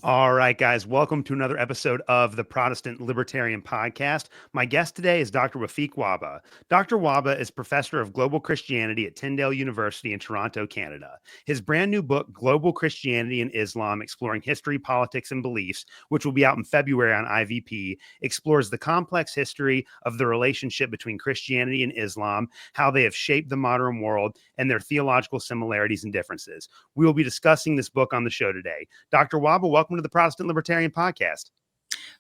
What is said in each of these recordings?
All right, guys, welcome to another episode of the Protestant Libertarian Podcast. My guest today is Dr. Wafik Wahba. Dr. Wahba is professor of global Christianity at Tyndale University in Toronto, Canada. His brand new book, Global Christianity and Islam, Exploring History, Politics, and Beliefs, which will be out in February on IVP, explores the complex history of the relationship between Christianity and Islam, how they have shaped the modern world, and their theological similarities and differences. We will be discussing this book on the show today. Dr. Wahba, welcome to the Protestant Libertarian Podcast.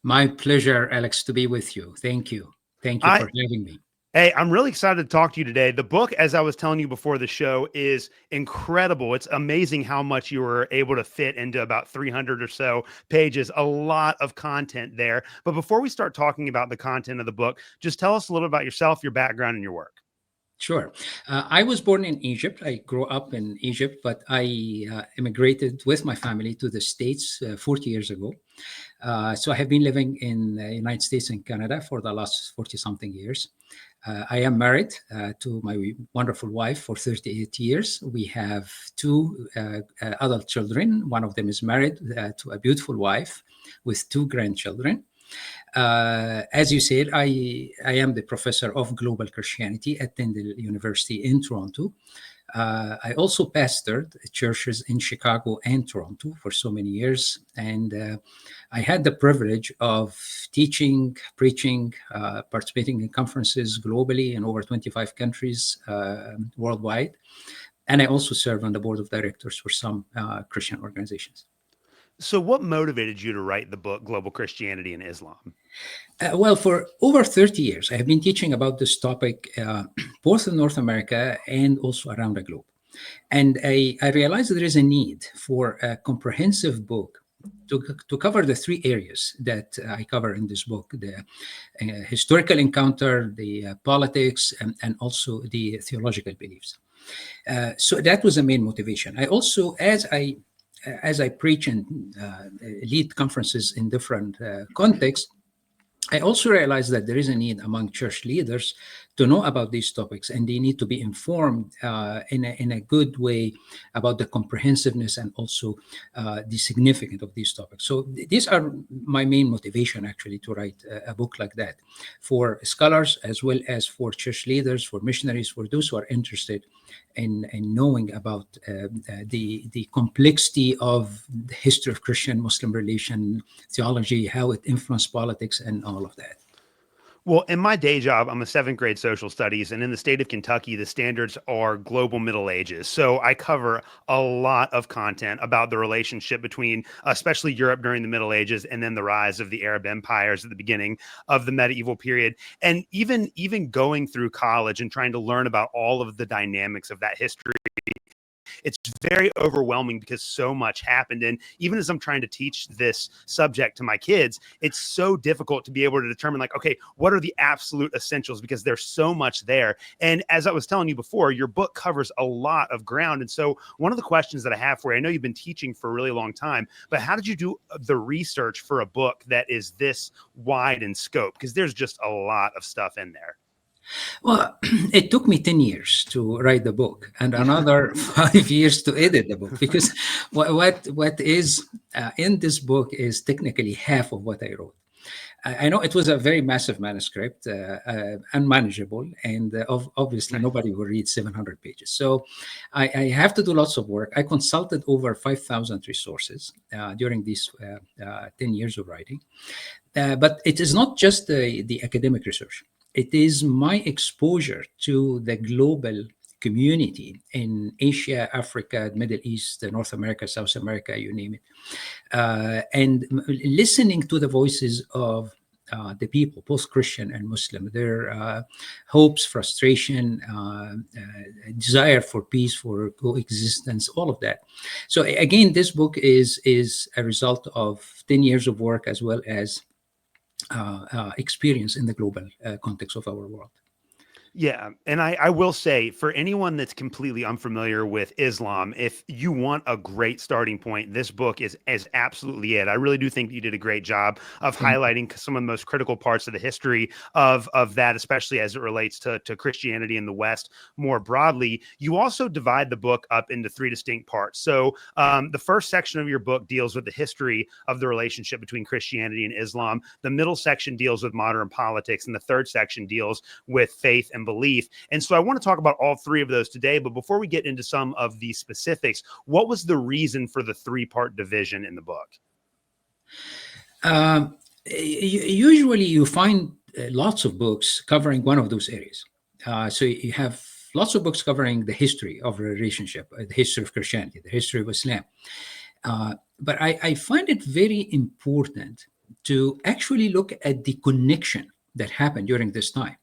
My pleasure, Alex, to be with you. Thank you. Thank you for having me. Hey, I'm really excited to talk to you today. The book, as I was telling you before the show, is incredible. It's amazing how much you were able to fit into about 300 or so pages, a lot of content there. But before we start talking about the content of the book, just tell us a little about yourself, your background, and your work. Sure. I was born in Egypt. I grew up in Egypt, but I immigrated with my family to the States 40 years ago. So I have been living in the United States and Canada for the last 40-something years. I am married to my wonderful wife for 38 years. We have two adult children. One of them is married to a beautiful wife with two grandchildren. As you said, I am the professor of global Christianity at Tyndale University in Toronto. I also pastored churches in Chicago and Toronto for so many years. And I had the privilege of teaching, preaching, participating in conferences globally in over 25 countries worldwide. And I also serve on the board of directors for some Christian organizations. So what motivated you to write the book, Global Christianity and Islam? Well, for over 30 years, I have been teaching about this topic, both in North America and also around the globe. And I realized there is a need for a comprehensive book to cover the three areas that I cover in this book: the historical encounter, the politics, and also the theological beliefs. So that was the main motivation. I also, as I preach and lead conferences in different contexts, I also realize that there is a need among church leaders to know about these topics, and they need to be informed in a good way about the comprehensiveness and also the significance of these topics. So these are my main motivation, actually, to write a book like that for scholars as well as for church leaders, for missionaries, for those who are interested in knowing about the complexity of the history of Christian-Muslim relation, theology, how it influenced politics, and all of that. Well, in my day job, I'm a seventh grade social studies, and in the state of Kentucky, the standards are global Middle Ages. So I cover a lot of content about the relationship between, especially Europe during the Middle Ages, and then the rise of the Arab empires at the beginning of the medieval period. And even going through college and trying to learn about all of the dynamics of that history, it's very overwhelming because so much happened. And even as I'm trying to teach this subject to my kids, it's so difficult to be able to determine, like, okay, what are the absolute essentials? Because there's so much there. And as I was telling you before, your book covers a lot of ground. And so one of the questions that I have for you, I know you've been teaching for a really long time, but how did you do the research for a book that is this wide in scope? Because there's just a lot of stuff in there. Well, it took me 10 years to write the book and another 5 years to edit the book, because what is in this book is technically half of what I wrote. I know it was a very massive manuscript, unmanageable, and obviously nobody will read 700 pages. So I have to do lots of work. I consulted over 5,000 resources during these 10 years of writing. But it is not just the academic research. It is my exposure to the global community in Asia, Africa, Middle East, North America, South America, you name it, and listening to the voices of the people, both Christian and Muslim, their hopes, frustration, desire for peace, for coexistence, all of that. So again, this book is a result of 10 years of work as well as experience in the global context of our world. Yeah. And I will say, for anyone that's completely unfamiliar with Islam, if you want a great starting point, this book is absolutely it. I really do think you did a great job of Thank you. highlighting some of the most critical parts of the history of that, especially as it relates to Christianity in the West more broadly. You also divide the book up into three distinct parts. So the first section of your book deals with the history of the relationship between Christianity and Islam. The middle section deals with modern politics, and the third section deals with faith and belief. And so I want to talk about all three of those today. But before we get into some of the specifics, what was the reason for the three-part division in the book? Usually you find lots of books covering one of those areas. So you have lots of books covering the history of a relationship, the history of Christianity, the history of Islam. But I find it very important to actually look at the connection that happened during this time.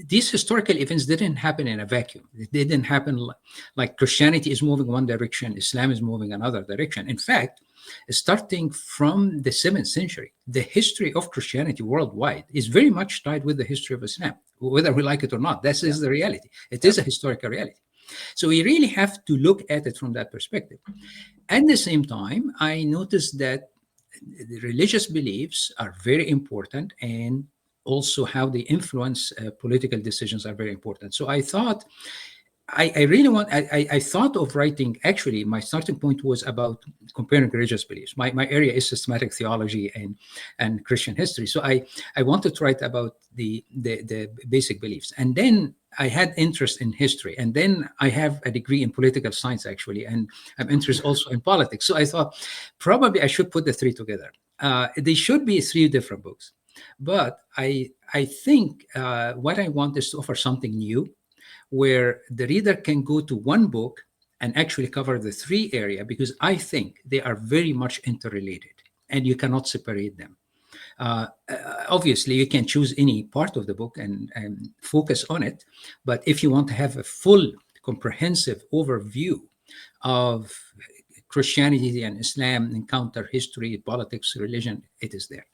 These historical events didn't happen in a vacuum. It didn't happen like Christianity is moving one direction, Islam is moving another direction. In fact, starting from the 7th century, the history of Christianity worldwide is very much tied with the history of Islam, whether we like it or not. This is the reality. It is a historical reality. So we really have to look at it from that perspective. At the same time, I noticed that the religious beliefs are very important, and also how they influence political decisions are very important. So I thought, I thought of writing, actually, my starting point was about comparing religious beliefs. My area is systematic theology and Christian history. So I wanted to write about the basic beliefs. And then I had interest in history. And then I have a degree in political science, actually, and I'm interested also in politics. So I thought probably I should put the three together. They should be three different books. But I think what I want is to offer something new, where the reader can go to one book and actually cover the three areas, because I think they are very much interrelated and you cannot separate them. Obviously, you can choose any part of the book and focus on it. But if you want to have a full, comprehensive overview of Christianity and Islam, encounter history, politics, religion, it is there.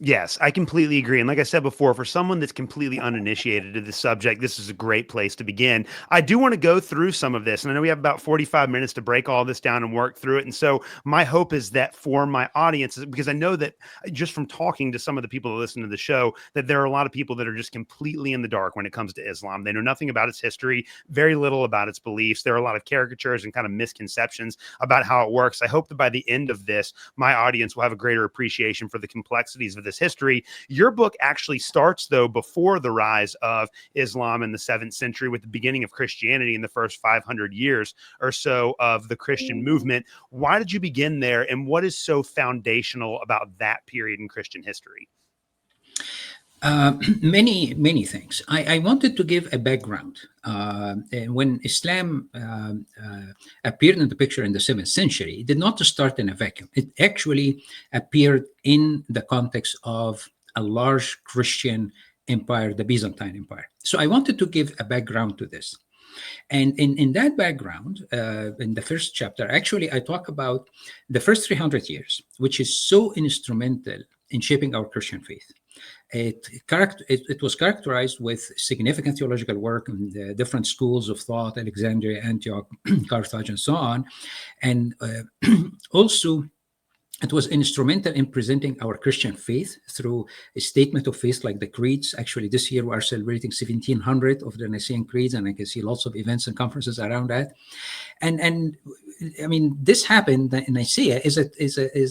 Yes, I completely agree. And like I said before, for someone that's completely uninitiated to the subject, this is a great place to begin. I do want to go through some of this, and I know we have about 45 minutes to break all this down and work through it. And so my hope is that for my audience, because I know that just from talking to some of the people that listen to the show, that there are a lot of people that are just completely in the dark when it comes to Islam. They know nothing about its history, very little about its beliefs. There are a lot of caricatures and kind of misconceptions about how it works. I hope that by the end of this, my audience will have a greater appreciation for the complexities of this history. Your book actually starts, though, before the rise of Islam in the 7th century, with the beginning of Christianity in the first 500 years or so of the Christian movement. Why did you begin there, and what is so foundational about that period in Christian history? Many things. I wanted to give a background. When Islam appeared in the picture in the 7th century, it did not start in a vacuum. It actually appeared in the context of a large Christian empire, the Byzantine Empire. So I wanted to give a background to this. And in that background, in the first chapter, actually, I talk about the first 300 years, which is so instrumental in shaping our Christian faith. It was characterized with significant theological work in the different schools of thought, Alexandria, Antioch, Carthage, and so on. And also, it was instrumental in presenting our Christian faith through a statement of faith like the creeds. Actually, this year we are celebrating 1700 of the Nicene creeds, and I can see lots of events and conferences around that. And I mean, this happened in Nicaea is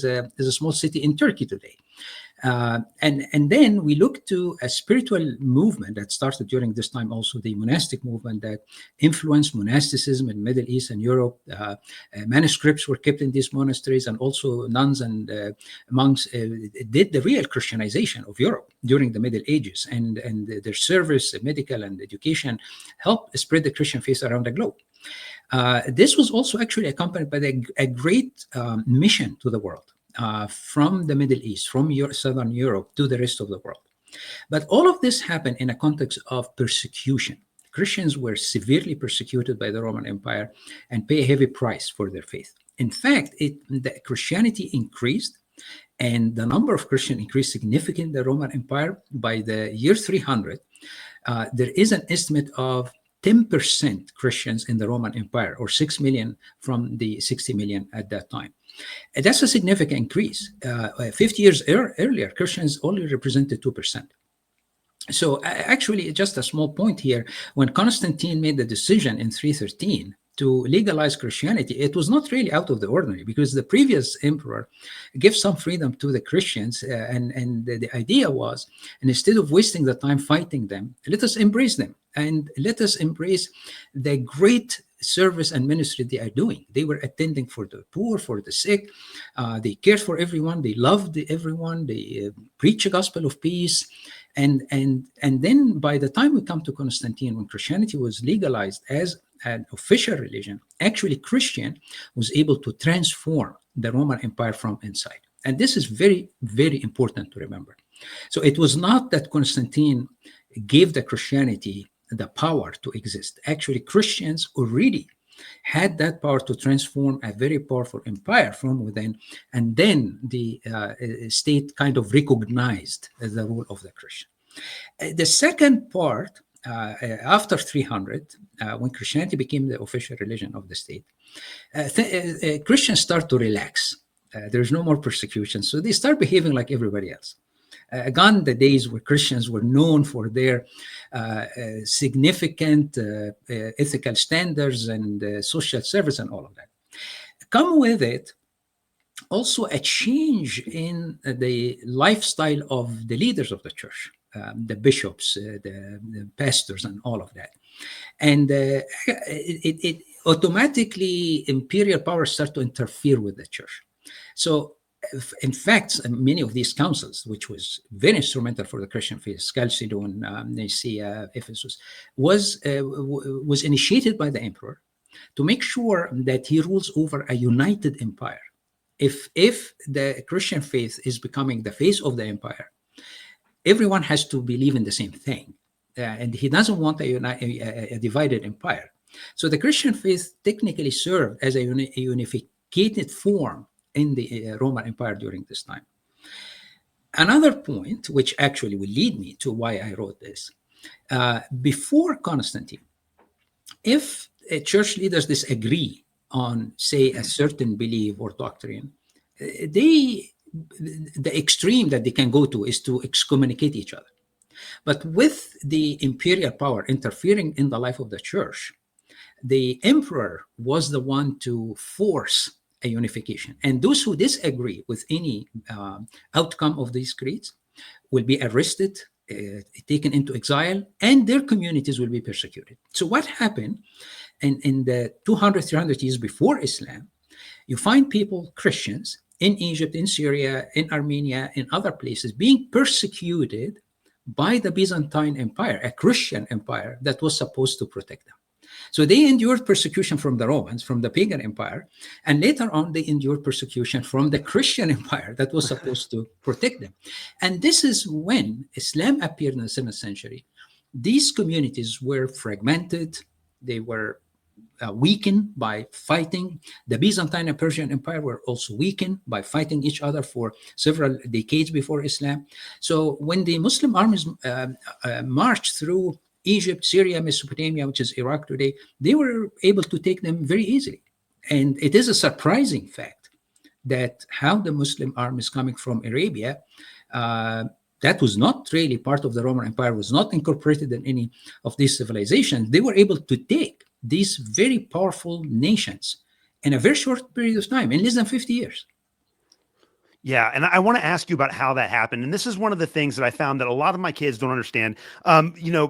a small city in Turkey today. And then we look to a spiritual movement that started during this time, also the monastic movement that influenced monasticism in Middle East and Europe. Manuscripts were kept in these monasteries, and also nuns and monks did the real Christianization of Europe during the Middle Ages, and their service, medical and education, helped spread the Christian faith around the globe. This was also actually accompanied by a great mission to the world. From the Middle East, from Southern Europe to the rest of the world. But all of this happened in a context of persecution. Christians were severely persecuted by the Roman Empire and pay a heavy price for their faith. In fact, the Christianity increased, and the number of Christians increased significantly in the Roman Empire. By the year 300, there is an estimate of 10% Christians in the Roman Empire, or 6 million from the 60 million at that time. And that's a significant increase. 50 years earlier, Christians only represented 2%. So actually, just a small point here, when Constantine made the decision in 313 to legalize Christianity, it was not really out of the ordinary, because the previous emperor gave some freedom to the Christians. And the idea was, and instead of wasting the time fighting them, let us embrace them and let us embrace the great service and ministry they are doing. They were attending for the poor, for the sick. They cared for everyone. They loved everyone. They preached a gospel of peace. And then by the time we come to Constantine, when Christianity was legalized as an official religion, actually Christian was able to transform the Roman Empire from inside. And this is very, very important to remember. So it was not that Constantine gave the Christianity the power to exist. Actually, Christians already had that power to transform a very powerful empire from within, and then the state kind of recognized the role of the Christian. The second part, after 300, when Christianity became the official religion of the state, Christians start to relax. There's no more persecution, so they start behaving like everybody else. Gone the days where Christians were known for their significant ethical standards and social service and all of that. Come with it also a change in the lifestyle of the leaders of the church, the bishops, the pastors, and all of that. And it automatically, imperial powers start to interfere with the church. So in fact, many of these councils, which was very instrumental for the Christian faith, Chalcedon, Nicaea, Ephesus, was initiated by the emperor to make sure that he rules over a united empire. If the Christian faith is becoming the face of the empire, everyone has to believe in the same thing. And he doesn't want a divided empire. So the Christian faith technically served as a unified form in the Roman Empire during this time. Another point, which actually will lead me to why I wrote this, before Constantine, if church leaders disagree on, say, a certain belief or doctrine, the extreme that they can go to is to excommunicate each other. But with the imperial power interfering in the life of the church, the emperor was the one to force a unification. And those who disagree with any outcome of these creeds will be arrested, taken into exile, and their communities will be persecuted. So what happened in the 200, 300 years before Islam, you find people, Christians, in Egypt, in Syria, in Armenia, in other places, being persecuted by the Byzantine Empire, a Christian empire that was supposed to protect them. So they endured persecution from the Romans, from the pagan empire, and later on they endured persecution from the Christian empire that was supposed to protect them. And this is when Islam appeared in the 7th century. These communities were fragmented, they were weakened by fighting. The Byzantine and Persian Empire were also weakened by fighting each other for several decades before Islam. So when the Muslim armies marched through Egypt, Syria, Mesopotamia, which is Iraq today, they were able to take them very easily. And it is a surprising fact that how the Muslim armies coming from Arabia, that was not really part of the Roman Empire, was not incorporated in any of these civilizations. They were able to take these very powerful nations in a very short period of time, in less than 50 years. Yeah, and I want to ask you about how that happened. And this is one of the things that I found that a lot of my kids don't understand.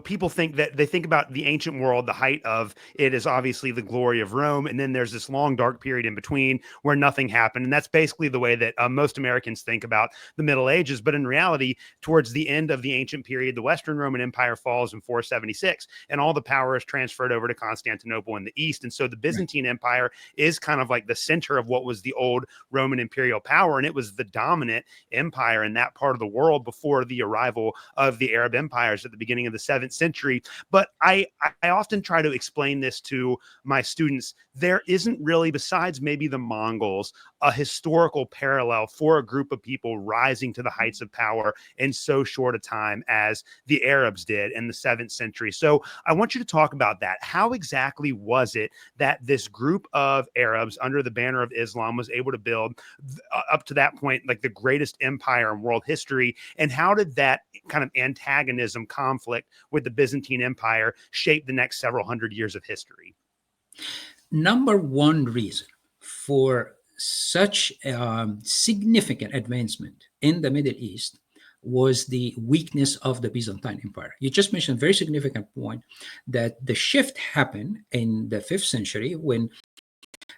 People think that they think about the ancient world, the height of it is obviously the glory of Rome. And then there's this long, dark period in between where nothing happened. And that's basically the way that most Americans think about the Middle Ages. But in reality, towards the end of the ancient period, the Western Roman Empire falls in 476, and all the power is transferred over to Constantinople in the East. And so the Byzantine Empire is kind of like the center of what was the old Roman imperial power. And it was the the dominant empire in that part of the world before the arrival of the Arab empires at the beginning of the 7th century. But I often try to explain this to my students. There isn't really, besides maybe the Mongols, a historical parallel for a group of people rising to the heights of power in so short a time as the Arabs did in the 7th century. So I want you to talk about that. How exactly was it that this group of Arabs under the banner of Islam was able to build up to that point like the greatest empire in world history? And how did that kind of antagonism conflict with the Byzantine Empire shape the next several hundred years of history? Number one reason for such significant advancement in the Middle East was the weakness of the Byzantine Empire. You just mentioned a very significant point that the shift happened in the 5th century when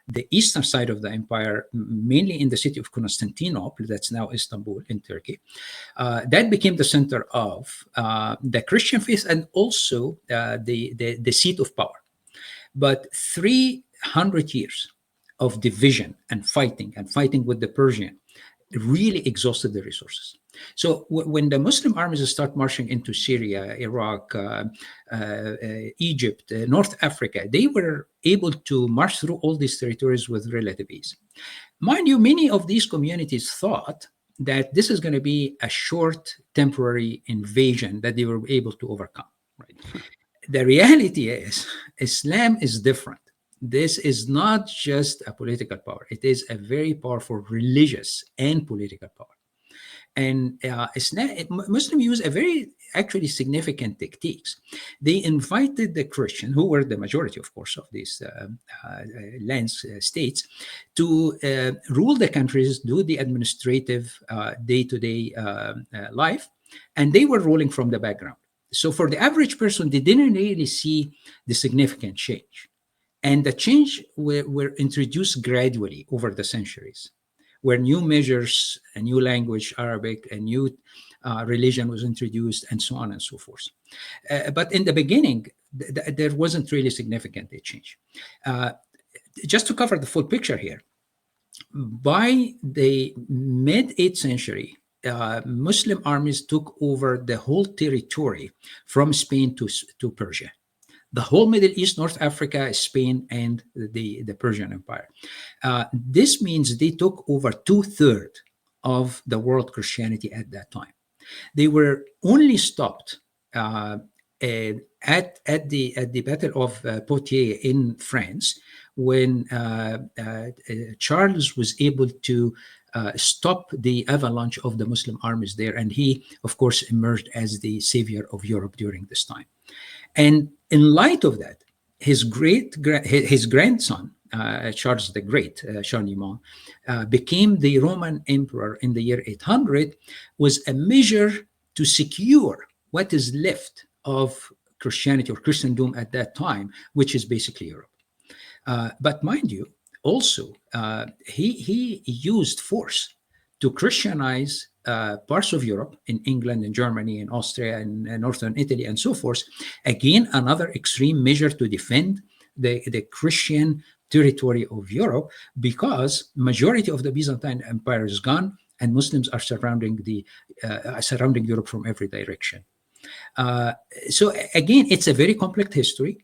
the eastern side of the empire, mainly in the city of Constantinople, that's now Istanbul in Turkey, that became the center of the Christian faith and also the seat of power. But 300 years of division and fighting with the Persian really exhausted the resources. So when the Muslim armies start marching into Syria, Iraq, Egypt, North Africa, they were able to march through all these territories with relative ease. Mind you, many of these communities thought that this is going to be a short temporary invasion that they were able to overcome. Right? The reality is Islam is different. This is not just a political power. It is a very powerful religious and political power. And Muslims use a very actually significant techniques. They invited the Christian, who were the majority, of course, of these states, to rule the countries, do the administrative day-to-day life, and they were ruling from the background. So for the average person, they didn't really see the significant change. And the change were introduced gradually over the centuries, where new measures, a new language, Arabic, a new religion was introduced, and so on and so forth. But in the beginning, there wasn't really significant a change. Just to cover the full picture here, by the mid-8th century, Muslim armies took over the whole territory from Spain to Persia. The whole Middle East, North Africa, Spain, and the Persian Empire. This means they took over 2/3 of the world Christianity at that time. They were only stopped at the Battle of Poitiers in France when Charles was able to stop the avalanche of the Muslim armies there, and he, of course, emerged as the savior of Europe during this time. And in light of that, his grandson, Charles the Great, Charlemagne, became the Roman emperor in the year 800, was a measure to secure what is left of Christianity or Christendom at that time, which is basically Europe. But mind you, also, he used force to Christianize parts of Europe, in England and Germany and Austria and northern Italy and so forth. Again, another extreme measure to defend the Christian territory of Europe, because majority of the Byzantine Empire is gone and Muslims are surrounding Europe from every direction. So again, it's a very complex history.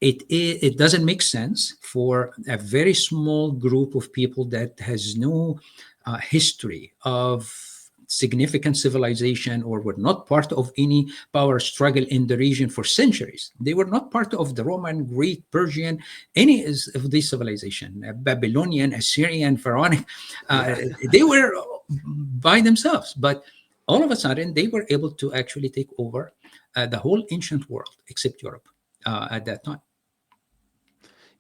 It doesn't make sense for a very small group of people that has no history of significant civilization or were not part of any power struggle in the region for centuries. They were not part of the Roman, Greek, Persian, any of these civilization, Babylonian, Assyrian, Pharaonic. They were by themselves, but all of a sudden they were able to actually take over the whole ancient world except Europe at that time.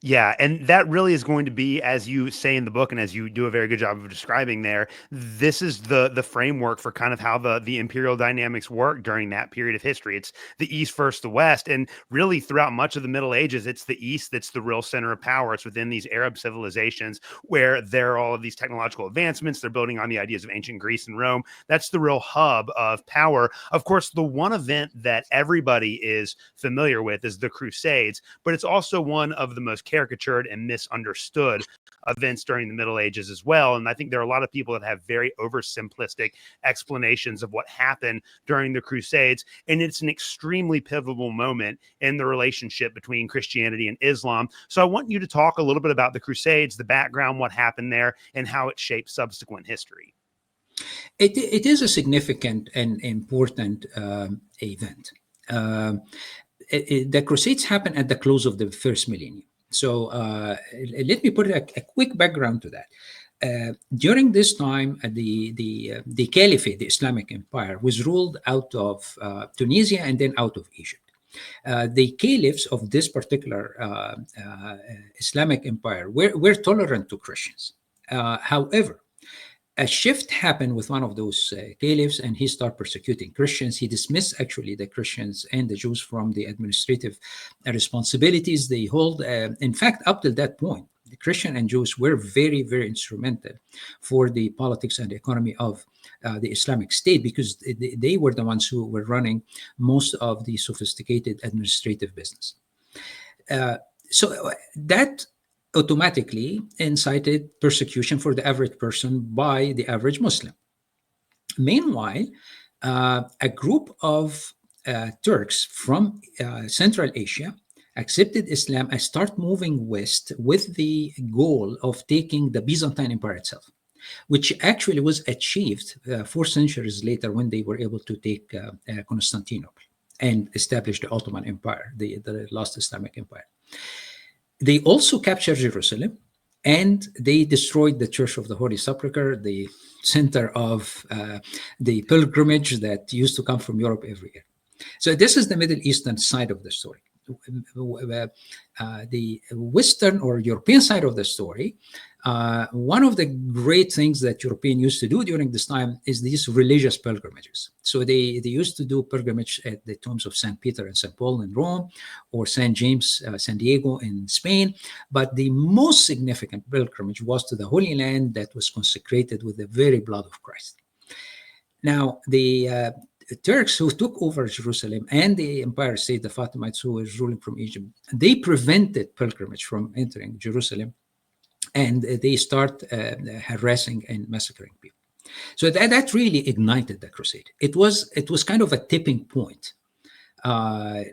Yeah, and that really is going to be, as you say in the book, and as you do a very good job of describing there, this is the framework for kind of how the imperial dynamics work during that period of history. It's the East versus the West, and really throughout much of the Middle Ages, it's the East that's the real center of power. It's within these Arab civilizations where there are all of these technological advancements. They're building on the ideas of ancient Greece and Rome. That's the real hub of power. Of course, the one event that everybody is familiar with is the Crusades, but it's also one of the most caricatured and misunderstood events during the Middle Ages as well. And I think there are a lot of people that have very oversimplistic explanations of what happened during the Crusades. And it's an extremely pivotal moment in the relationship between Christianity and Islam. So I want you to talk a little bit about the Crusades, the background, what happened there, and how it shaped subsequent history. It is a significant and important event. The Crusades happened at the close of the first millennium. So let me put a quick background to that. During this time, the Caliphate, the Islamic Empire, was ruled out of Tunisia and then out of Egypt. The caliphs of this particular Islamic empire were tolerant to Christians. However, a shift happened with one of those caliphs, and he started persecuting Christians. He dismissed actually the Christians and the Jews from the administrative responsibilities they hold. In fact, up to that point, the Christian and Jews were very, very instrumental for the politics and the economy of the Islamic State, because they were the ones who were running most of the sophisticated administrative business. So that automatically incited persecution for the average person by the average Muslim. Meanwhile, a group of Turks from Central Asia accepted Islam and start moving west with the goal of taking the Byzantine Empire itself, which actually was achieved 4 centuries later when they were able to take Constantinople and establish the Ottoman Empire, the last Islamic empire. They also captured Jerusalem, and they destroyed the Church of the Holy Sepulchre, the center of the pilgrimage that used to come from Europe every year. So this is the Middle Eastern side of the story. The Western or European side of the story, one of the great things that Europeans used to do during this time is these religious pilgrimages. So they used to do pilgrimage at the tombs of St. Peter and St. Paul in Rome, or St. James, San Diego in Spain. But the most significant pilgrimage was to the Holy Land that was consecrated with the very blood of Christ. Now, the Turks who took over Jerusalem and the Empire State, the Fatimites who was ruling from Egypt, they prevented pilgrimage from entering Jerusalem, and they start harassing and massacring people. So that really ignited the crusade. It was kind of a tipping point. There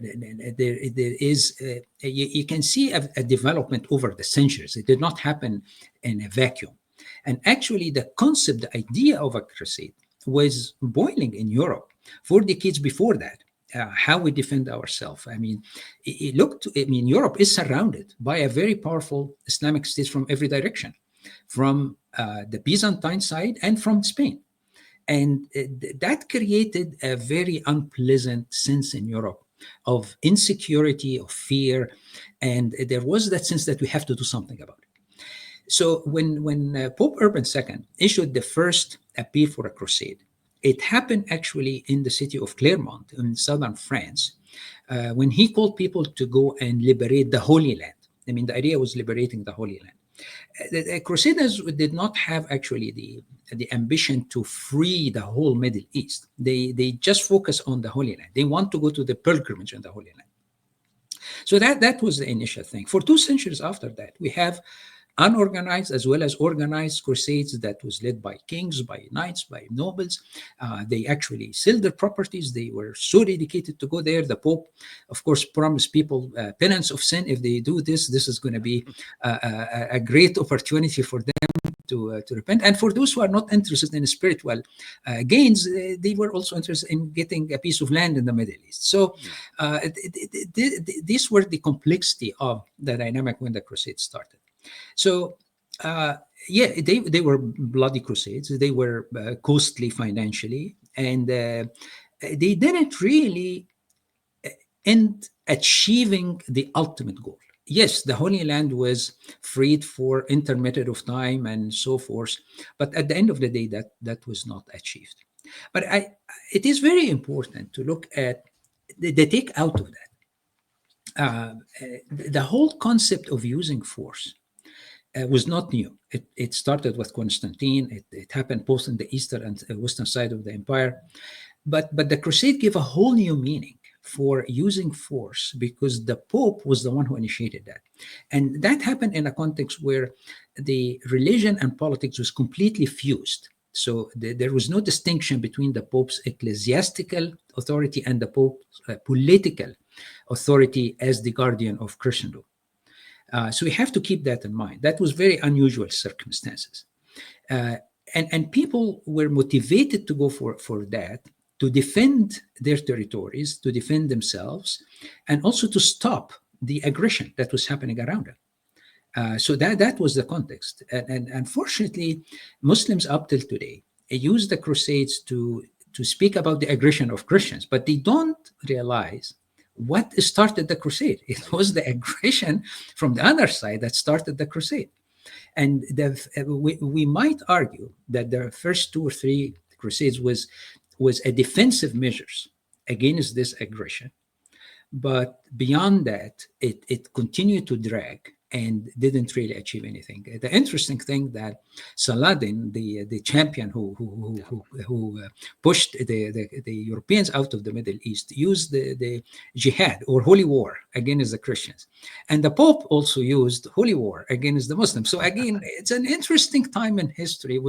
is you can see a development over the centuries. It did not happen in a vacuum, and actually the concept, the idea of a crusade was boiling in Europe for decades before that. How we defend ourselves. I mean, Europe is surrounded by a very powerful Islamic state from every direction, from the Byzantine side and from Spain. And that created a very unpleasant sense in Europe of insecurity, of fear. And there was that sense that we have to do something about it. So when Pope Urban II issued the first appeal for a crusade, it happened actually in the city of Clermont in southern France, when he called people to go and liberate the Holy Land. I mean, the idea was liberating the Holy Land. The Crusaders did not have actually the ambition to free the whole Middle East. They just focus on the Holy Land. They want to go to the pilgrimage in the Holy Land. So that was the initial thing. For 2 centuries after that, we have unorganized as well as organized crusades that was led by kings, by knights, by nobles. They actually sold their properties. They were so dedicated to go there. The Pope, of course, promised people penance of sin. If they do this, this is going to be a great opportunity for them to repent. And for those who are not interested in spiritual gains, they were also interested in getting a piece of land in the Middle East. So these were the complexity of the dynamic when the crusades started. So, they were bloody crusades. They were costly financially, and they didn't really end achieving the ultimate goal. Yes, the Holy Land was freed for intermittent of time and so forth, but at the end of the day, that was not achieved. But it is very important to look at the take out of that. The whole concept of using force was not new. It started with Constantine. It happened both in the eastern and western side of the empire. But the crusade gave a whole new meaning for using force because the Pope was the one who initiated that. And that happened in a context where the religion and politics was completely fused. So there was no distinction between the Pope's ecclesiastical authority and the Pope's political authority as the guardian of Christendom. So we have to keep that in mind. That was very unusual circumstances. And people were motivated to go for that, to defend their territories, to defend themselves, and also to stop the aggression that was happening around them. So that was the context. And unfortunately, Muslims up till today use the Crusades to speak about the aggression of Christians, but they don't realize what started the crusade. It was the aggression from the other side that started the crusade. And we might argue that the first 2 or 3 crusades was a defensive measures against this aggression. But beyond that, it continued to drag and didn't really achieve anything. The interesting thing that Saladin, the champion who pushed the Europeans out of the Middle East, used the jihad or holy war against the Christians. And the Pope also used holy war against the Muslims. So again, it's an interesting time in history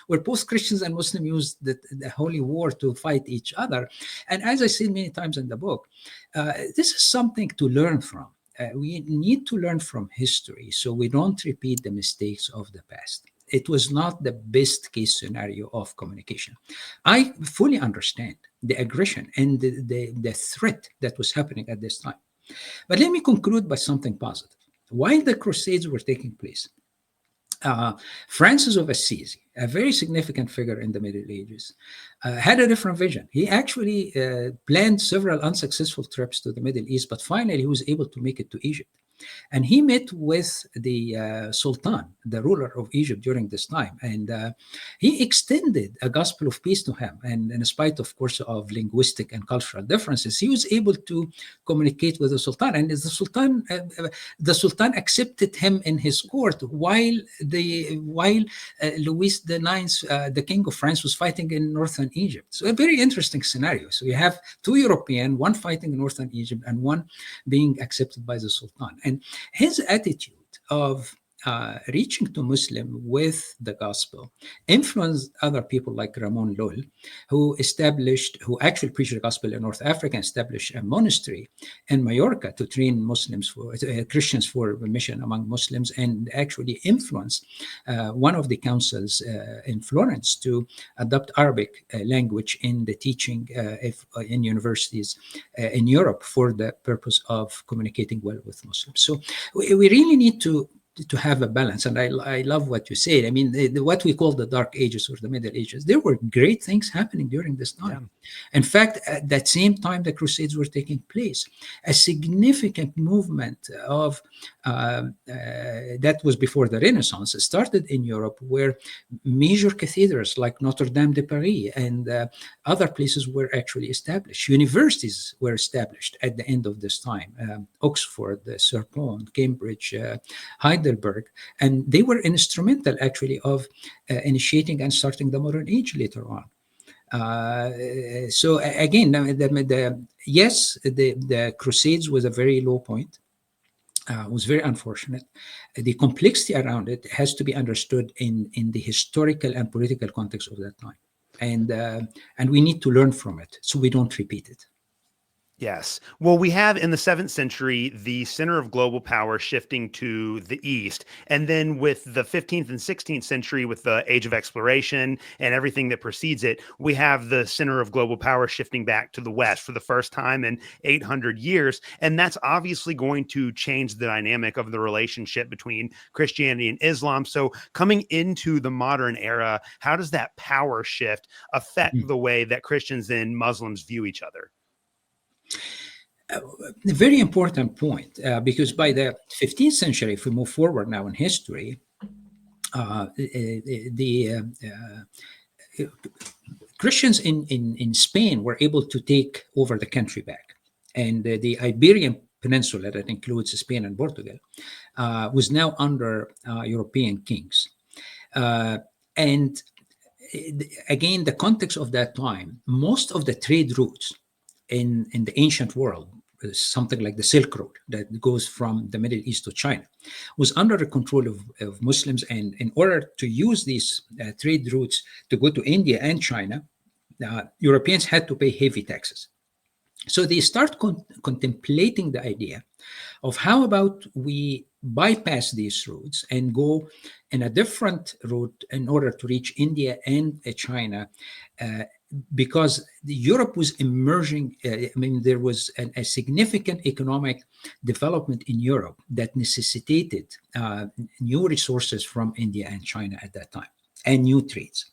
where both Christians and Muslims used the holy war to fight each other. And as I said many times in the book, this is something to learn from. We need to learn from history so we don't repeat the mistakes of the past. It was not the best case scenario of communication. I fully understand the aggression and the threat that was happening at this time. But let me conclude by something positive. While the Crusades were taking place, Francis of Assisi, a very significant figure in the Middle Ages, had a different vision. He actually planned several unsuccessful trips to the Middle East, but finally he was able to make it to Egypt. And he met with the Sultan, the ruler of Egypt during this time. And he extended a gospel of peace to him. And in spite, of course, of linguistic and cultural differences, he was able to communicate with the Sultan. And the Sultan accepted him in his court while Louis IX, the King of France, was fighting in northern Egypt. So a very interesting scenario. So you have 2 European, one fighting in northern Egypt and one being accepted by the Sultan. And his attitude of reaching to Muslim with the gospel influenced other people like Ramon Lull, who actually preached the gospel in North Africa and established a monastery in Mallorca to train Christians for mission among Muslims, and actually influenced one of the councils in Florence to adopt Arabic language in the teaching in universities in Europe for the purpose of communicating well with Muslims. So we really need to have a balance. And I love what you said. I mean, what we call the Dark Ages or the Middle Ages, there were great things happening during this time. Yeah. In fact, at that same time the Crusades were taking place, a significant movement of that was before the Renaissance. It started in Europe, where major cathedrals like Notre Dame de Paris and other places were actually established. Universities were established at the end of this time. Oxford, Sorbonne, Cambridge, Heidelberg, and they were instrumental actually of initiating and starting the modern age later on. So again, the Crusades was a very low point. Was very unfortunate. The complexity around it has to be understood in the historical and political context of that time, and we need to learn from it so we don't repeat it. Yes. Well, we have in the 7th century, the center of global power shifting to the east. And then with the 15th and 16th century, with the age of exploration and everything that precedes it, we have the center of global power shifting back to the west for the first time in 800 years. And that's obviously going to change the dynamic of the relationship between Christianity and Islam. So coming into the modern era, how does that power shift affect the way that Christians and Muslims view each other? A very important point, because by the 15th century, if we move forward now in history, the Christians in Spain were able to take over the country back. And the Iberian Peninsula, that includes Spain and Portugal, was now under European kings. And again, the context of that time, most of the trade routes in the ancient world, something like the Silk Road that goes from the Middle East to China, was under the control of Muslims. And in order to use these trade routes to go to India and China, Europeans had to pay heavy taxes. So they start contemplating the idea of how about we bypass these routes and go in a different route in order to reach India and China, because Europe was emerging. There was a significant economic development in Europe that necessitated new resources from India and China at that time, and new trades.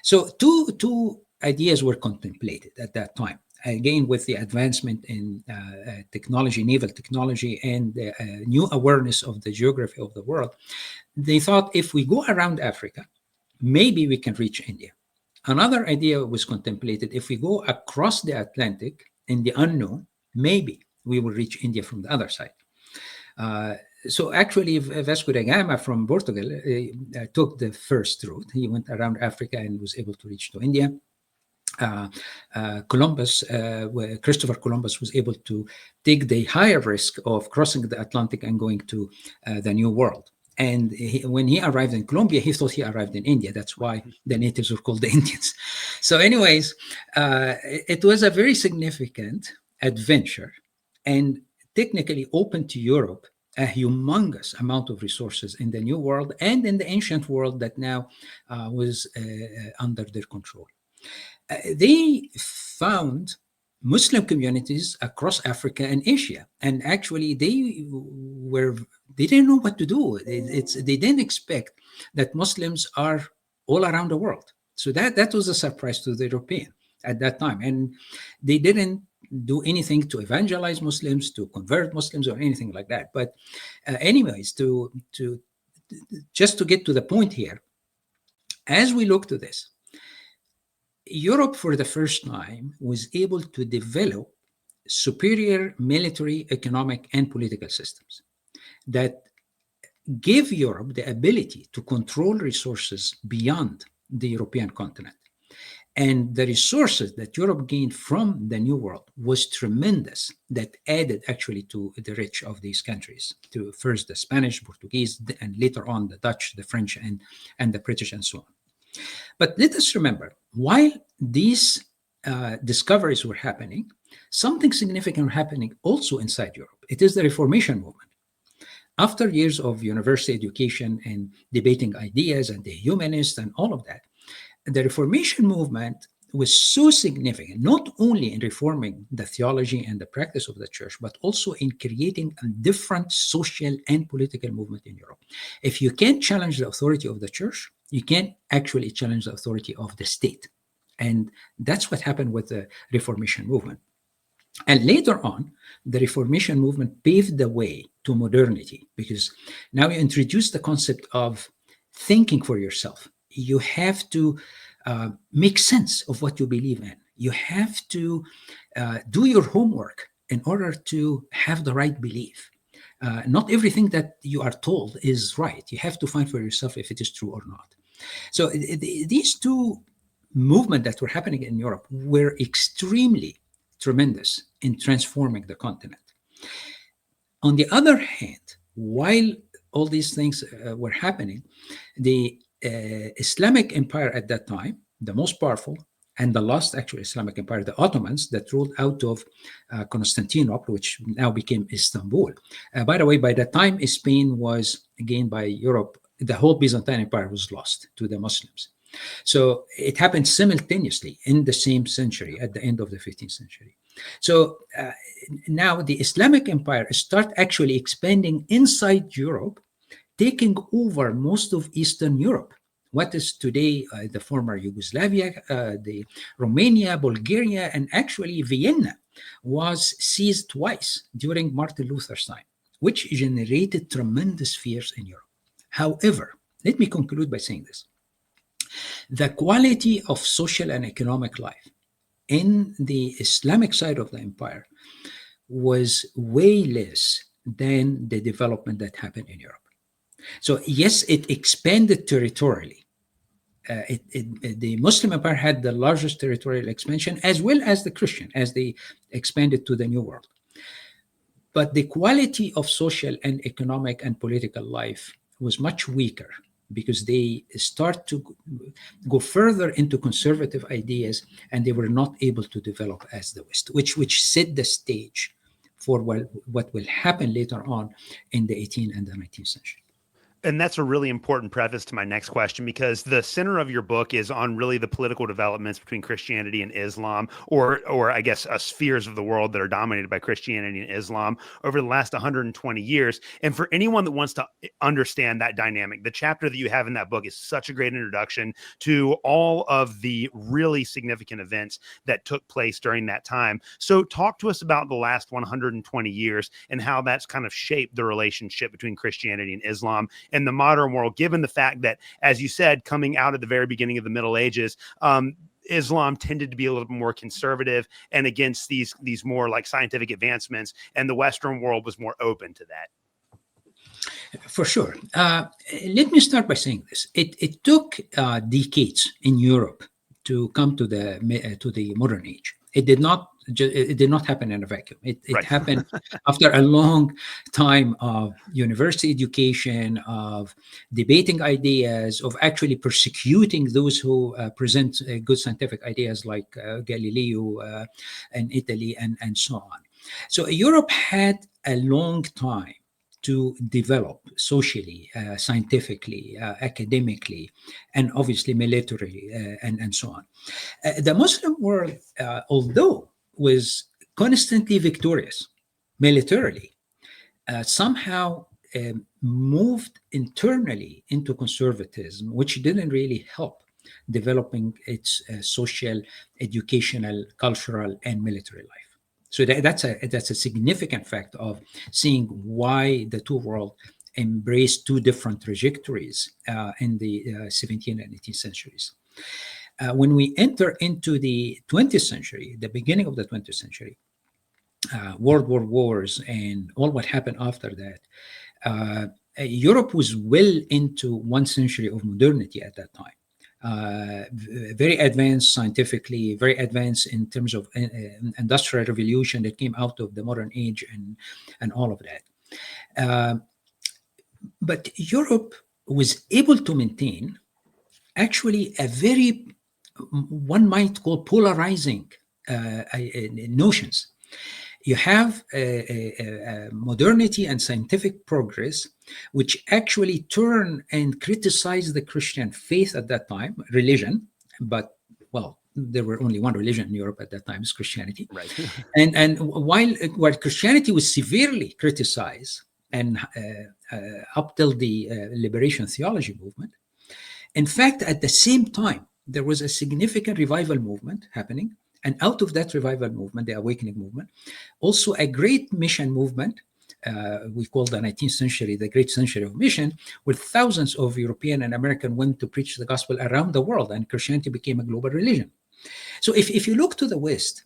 So two ideas were contemplated at that time. Again, with the advancement in technology, naval technology, and new awareness of the geography of the world, they thought if we go around Africa, maybe we can reach India. Another idea was contemplated: if we go across the Atlantic in the unknown, maybe we will reach India from the other side. So actually, Vasco da Gama from Portugal took the first route. He went around Africa and was able to reach to India. Christopher Columbus was able to take the higher risk of crossing the Atlantic and going to the New World. And when he arrived in Colombia, he thought he arrived in India. That's why the natives were called the Indians. So anyways, it was a very significant adventure and technically opened to Europe a humongous amount of resources in the New World and in the ancient world that now was under their control. They found Muslim communities across Africa and Asia, and actually they didn't know what to do. They didn't expect that Muslims are all around the world. So that was a surprise to the European at that time, and they didn't do anything to evangelize Muslims, to convert Muslims, or anything like that. But anyways, to just to get to the point here, as we look to this, Europe, for the first time, was able to develop superior military, economic, and political systems that gave Europe the ability to control resources beyond the European continent. And the resources that Europe gained from the New World was tremendous, that added actually to the rich of these countries, to first the Spanish, Portuguese, and later on the Dutch, the French, and the British, and so on. But let us remember, while these discoveries were happening, something significant was happening also inside Europe. It is the Reformation movement. After years of university education and debating ideas and the humanists and all of that, the Reformation movement was so significant, not only in reforming the theology and the practice of the church, but also in creating a different social and political movement in Europe. If you can't challenge the authority of the church, you can't actually challenge the authority of the state. And that's what happened with the Reformation movement. And later on, the Reformation movement paved the way to modernity, because now you introduce the concept of thinking for yourself. You have to make sense of what you believe in. You have to do your homework in order to have the right belief. Not everything that you are told is right. You have to find for yourself if it is true or not. So these two movements that were happening in Europe were extremely tremendous in transforming the continent. On the other hand, while all these things were happening, the Islamic empire at that time, the most powerful and the last actual Islamic empire, the Ottomans, that ruled out of Constantinople, which now became Istanbul. By the way, by the time Spain was gained by Europe, the whole Byzantine Empire was lost to the Muslims. So it happened simultaneously in the same century, at the end of the 15th century. So now the Islamic empire start actually expanding inside Europe, taking over most of Eastern Europe. What is today the former Yugoslavia, the Romania, Bulgaria, and actually Vienna was seized twice during Martin Luther's time, which generated tremendous fears in Europe. However, let me conclude by saying this. The quality of social and economic life in the Islamic side of the empire was way less than the development that happened in Europe. So yes, it expanded territorially The Muslim empire had the largest territorial expansion, as well as the Christian, as they expanded to the New World. But the quality of social and economic and political life was much weaker because they start to go further into conservative ideas, and they were not able to develop as the West, which set the stage for what will happen later on in the 18th and the 19th century. And that's a really important preface to my next question, because the center of your book is on really the political developments between Christianity and Islam, or I guess spheres of the world that are dominated by Christianity and Islam over the last 120 years. And for anyone that wants to understand that dynamic, the chapter that you have in that book is such a great introduction to all of the really significant events that took place during that time. So talk to us about the last 120 years and how that's kind of shaped the relationship between Christianity and Islam in the modern world, given the fact that, as you said, coming out at the very beginning of the Middle Ages, Islam tended to be a little bit more conservative and against these more like scientific advancements, and the Western world was more open to that. For sure. Let me start by saying this. It took decades in Europe to come to the modern age. It did not happen in a vacuum. It Right. happened after a long time of university education, of debating ideas, of actually persecuting those who present good scientific ideas like Galileo in Italy and so on. So Europe had a long time to develop socially, scientifically, academically, and obviously militarily, and so on. The Muslim world, although was constantly victorious militarily, somehow moved internally into conservatism, which didn't really help developing its social, educational, cultural, and military life. So that's a significant fact of seeing why the two worlds embraced two different trajectories in the 17th and 18th centuries. When we enter into the 20th century, the beginning of the 20th century, World Wars and all what happened after that, Europe was well into one century of modernity at that time. Very advanced scientifically, very advanced in terms of industrial revolution that came out of the modern age and all of that. But Europe was able to maintain actually a very, one might call polarizing notions. You have a modernity and scientific progress, which actually turn and criticize the Christian faith at that time, religion, but, well, there were only one religion in Europe at that time, is Christianity. Right. And while Christianity was severely criticized and up till the liberation theology movement, in fact, at the same time, there was a significant revival movement happening. And out of that revival movement, the awakening movement, also a great mission movement, we call the 19th century the great century of mission, where thousands of European and American went to preach the gospel around the world, and Christianity became a global religion. So if you look to the West,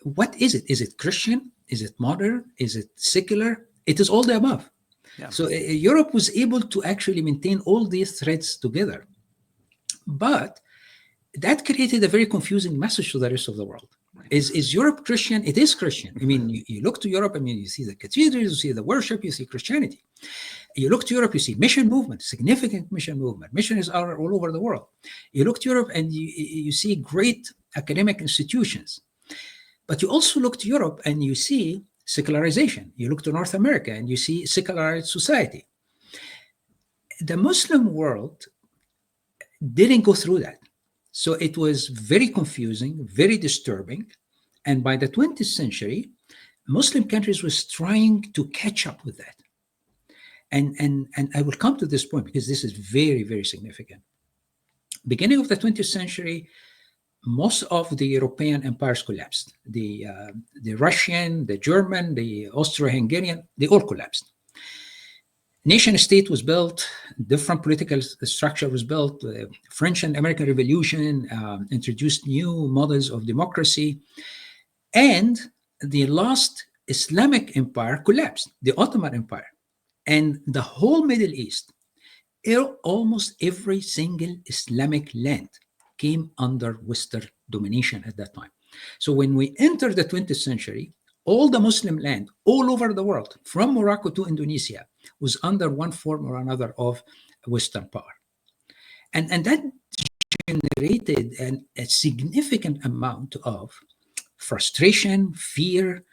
what is it? Is it Christian? Is it modern? Is it secular? It is all the above. Yeah. So Europe was able to actually maintain all these threads together. But that created a very confusing message to the rest of the world. Is Europe Christian? It is Christian. I mean, you look to Europe, I mean, you see the cathedrals, you see the worship, you see Christianity. You look to Europe, you see mission movement, significant mission movement. Missionaries are all over the world. You look to Europe and you see great academic institutions. But you also look to Europe and you see secularization. You look to North America and you see secularized society. The Muslim world didn't go through that. So it was very confusing, very disturbing. And by the 20th century, Muslim countries was trying to catch up with that. And I will come to this point because this is very, very significant. Beginning of the 20th century, most of the European empires collapsed. The Russian, the German, the Austro-Hungarian, they all collapsed. Nation state was built, different political structure was built. French and American Revolution introduced new models of democracy. And the last Islamic empire collapsed, the Ottoman Empire. And the whole Middle East almost every single Islamic land came under Western domination at that time. So when we enter the 20th century, all the Muslim land all over the world, from Morocco to Indonesia, was under one form or another of Western power. And that generated a significant amount of frustration, fear,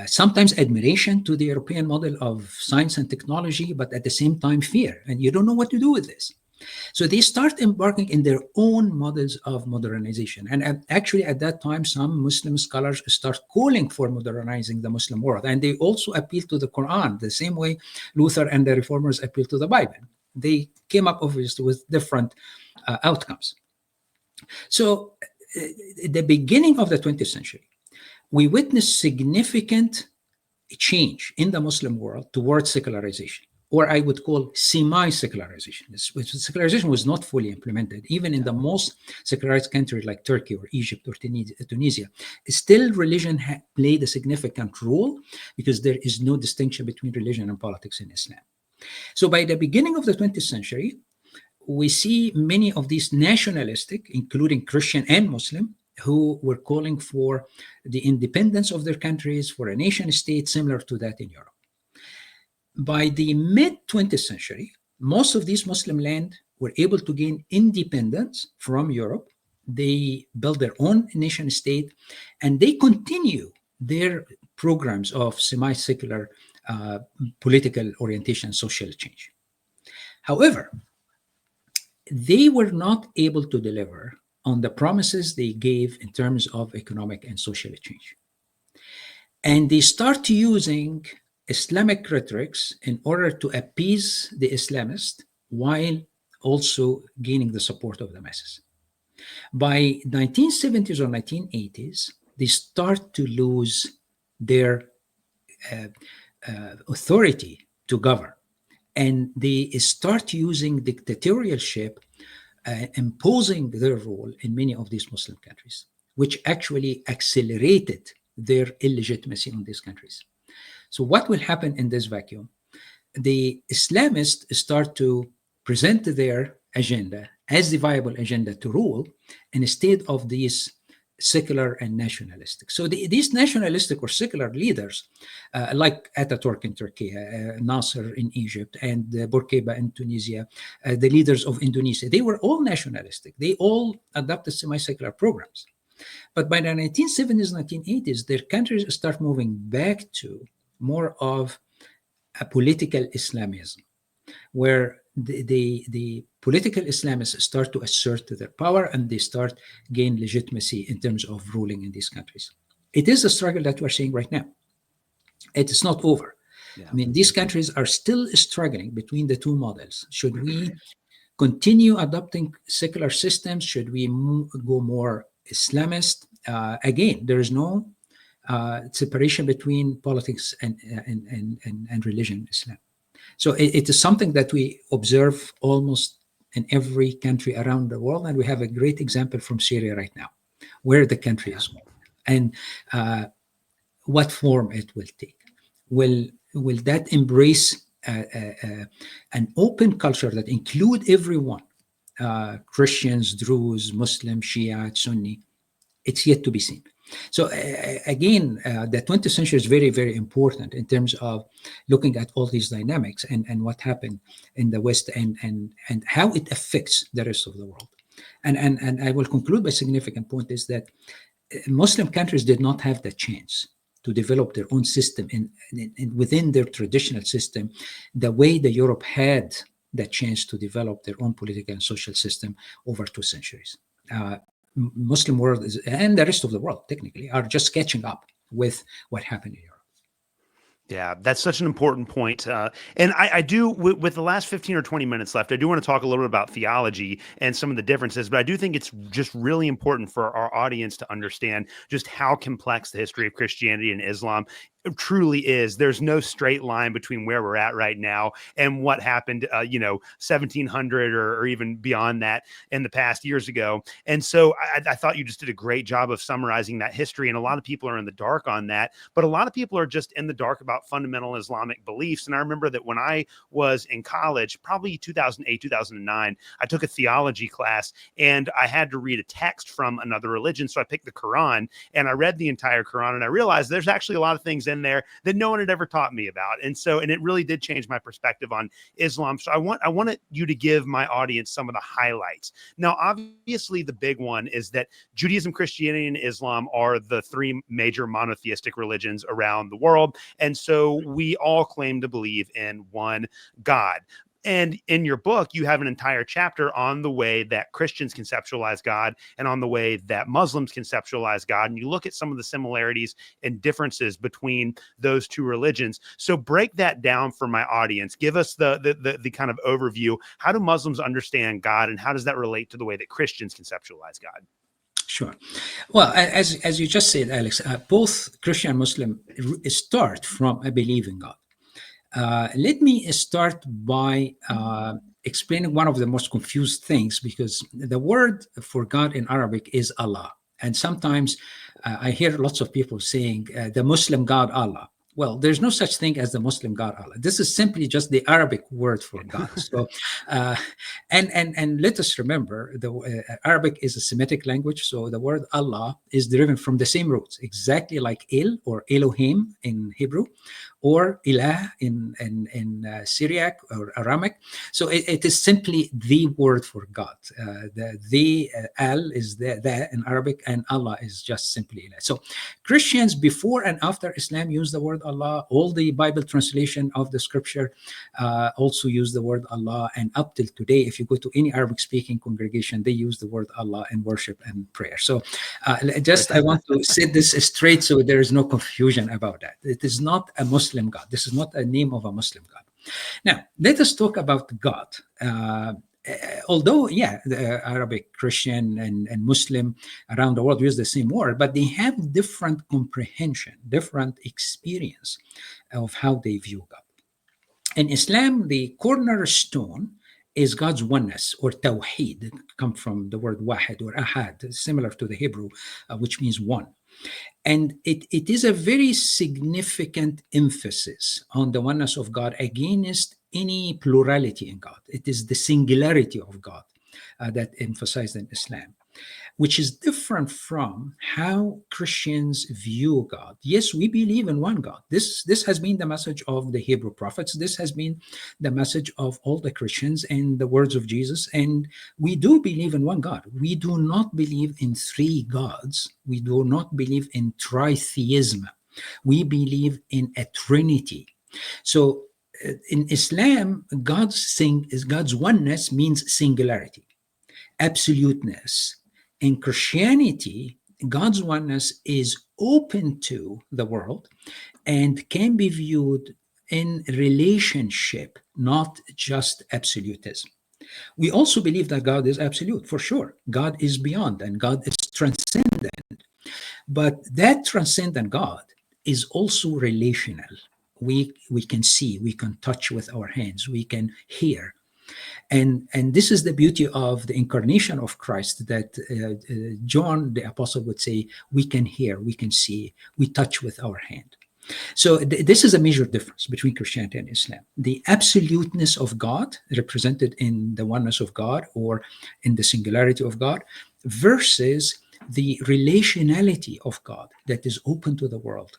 sometimes admiration to the European model of science and technology, but at the same time fear. And you don't know what to do with this. So they start embarking in their own models of modernization. And actually, at that time, some Muslim scholars start calling for modernizing the Muslim world. And they also appeal to the Quran, the same way Luther and the reformers appeal to the Bible. They came up, obviously, with different outcomes. So at the beginning of the 20th century, we witnessed significant change in the Muslim world towards secularization, or I would call semi-secularization. Secularization was not fully implemented. Even in the most secularized countries like Turkey or Egypt or Tunisia, still religion played a significant role because there is no distinction between religion and politics in Islam. So by the beginning of the 20th century, we see many of these nationalistic, including Christian and Muslim, who were calling for the independence of their countries, for a nation state similar to that in Europe. By the mid-20th century, most of these Muslim land were able to gain independence from Europe. They built their own nation state, and they continue their programs of semi-secular political orientation, social change. However, they were not able to deliver on the promises they gave in terms of economic and social change. And they start using Islamic rhetorics in order to appease the Islamists while also gaining the support of the masses. By 1970s or 1980s, they start to lose their authority to govern. And they start using dictatorialship, imposing their rule in many of these Muslim countries, which actually accelerated their illegitimacy in these countries. So what will happen in this vacuum? The Islamists start to present their agenda as the viable agenda to rule instead of these secular and nationalistic. So these nationalistic or secular leaders, like Ataturk in Turkey, Nasser in Egypt, and Bourguiba in Tunisia, the leaders of Indonesia, they were all nationalistic. They all adopted semi-secular programs. But by the 1970s, 1980s, their countries start moving back to more of a political Islamism, where the political Islamists start to assert their power and they start gain legitimacy in terms of ruling in these countries. It is a struggle that we're seeing right now. It is not over. Yeah. I mean, these countries are still struggling between the two models. Should we continue adopting secular systems? Should we go more Islamist? Again, there is no separation between politics and religion in Islam. So it is something that we observe almost in every country around the world. And we have a great example from Syria right now, where the country is moving and what form it will take. Will that embrace an open culture that include everyone, Christians, Druze, Muslim, Shia, Sunni? It's yet to be seen. So again, the 20th century is very, very important in terms of looking at all these dynamics and what happened in the West and how it affects the rest of the world. And I will conclude by a significant point is that Muslim countries did not have the chance to develop their own system in within their traditional system, the way that Europe had the chance to develop their own political and social system over 2 centuries. Muslim world and the rest of the world technically are just catching up with what happened in Europe. Yeah, that's such an important point. And I do, with the last 15 or 20 minutes left, I do want to talk a little bit about theology and some of the differences, but I do think it's just really important for our audience to understand just how complex the history of Christianity and Islam truly is. There's no straight line between where we're at right now and what happened, 1700 or even beyond that in the past years ago. And so I thought you just did a great job of summarizing that history. And a lot of people are in the dark on that, but a lot of people are just in the dark about fundamental Islamic beliefs. And I remember that when I was in college, probably 2008, 2009, I took a theology class and I had to read a text from another religion. So I picked the Quran and I read the entire Quran, and I realized there's actually a lot of things in there that no one had ever taught me about. And it really did change my perspective on Islam. So I wanted you to give my audience some of the highlights. Now, obviously, the big one is that Judaism, Christianity, and Islam are the three major monotheistic religions around the world. And so we all claim to believe in one God. And in your book, you have an entire chapter on the way that Christians conceptualize God and on the way that Muslims conceptualize God. And you look at some of the similarities and differences between those two religions. So break that down for my audience. Give us the kind of overview. How do Muslims understand God, and how does that relate to the way that Christians conceptualize God? Sure. Well, as you just said, Alex, both Christian and Muslim start from a belief in God. Let me start by explaining one of the most confused things, because the word for God in Arabic is Allah. And sometimes I hear lots of people saying the Muslim God Allah. Well, there's no such thing as the Muslim God Allah. This is simply just the Arabic word for God. So, and let us remember, the Arabic is a Semitic language, so the word Allah is derived from the same roots, exactly like El or Elohim in Hebrew, or Ilah in Syriac or Aramic. So it is simply the word for God. The Al is the in Arabic, and Allah is just simply Ilah. So Christians before and after Islam use the word Allah. All the Bible translation of the scripture also use the word Allah. And up till today, if you go to any Arabic-speaking congregation, they use the word Allah in worship and prayer. So I want to set this straight so there is no confusion about that. It is not a Muslim God. This is not a name of a Muslim God. Now, let us talk about God. Although, the Arabic, Christian, and Muslim around the world use the same word, but they have different comprehension, different experience of how they view God. In Islam, the cornerstone is God's oneness, or tawheed. It comes from the word wahid or ahad, similar to the Hebrew, which means one. And it is a very significant emphasis on the oneness of God against any plurality in God. It is the singularity of God that emphasized in Islam, which is different from how Christians view God. Yes, we believe in one God. This has been the message of the Hebrew prophets. This has been the message of all the Christians and the words of Jesus. And we do believe in one God. We do not believe in three gods. We do not believe in tritheism. We believe in a trinity. So in Islam, God's oneness means singularity, absoluteness. In Christianity, God's oneness is open to the world and can be viewed in relationship, not just absolutism. We also believe that God is absolute, for sure. God is beyond and God is transcendent. But that transcendent God is also relational. We can see, we can touch with our hands, we can hear. And this is the beauty of the incarnation of Christ, that John the apostle would say, we can hear, we can see, we touch with our hand. So this is a major difference between Christianity and Islam. The absoluteness of God, represented in the oneness of God or in the singularity of God, versus the relationality of God that is open to the world.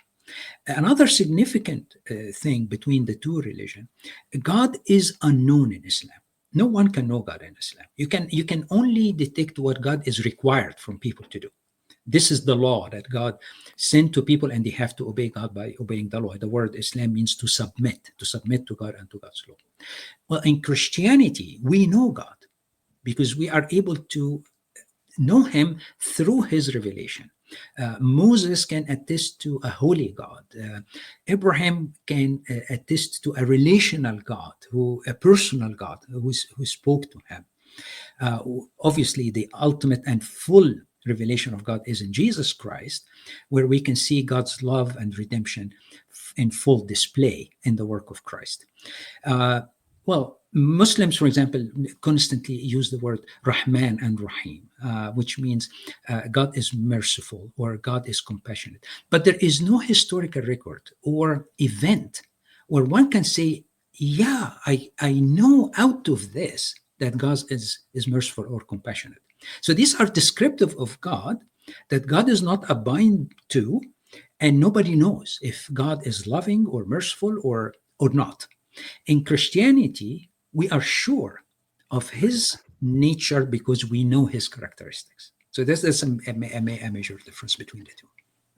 Another significant thing between the two religions, God is unknown in Islam. No one can know God in Islam. You can only detect what God is required from people to do. This is the law that God sent to people, and they have to obey God by obeying the law. The word Islam means to submit to God and to God's law. Well, in Christianity, we know God because we are able to know him through his revelation. Moses can attest to a holy God. Abraham can attest to a relational God, a personal God who spoke to him. Obviously, the ultimate and full revelation of God is in Jesus Christ, where we can see God's love and redemption in full display in the work of Christ. Well, Muslims, for example, constantly use the word Rahman and Rahim, which means God is merciful or God is compassionate. But there is no historical record or event where one can say, yeah, I know out of this that God is merciful or compassionate. So these are descriptive of God, that God is not a bind to, and nobody knows if God is loving or merciful or not. In Christianity, we are sure of his nature because we know his characteristics. So there's a major difference between the two.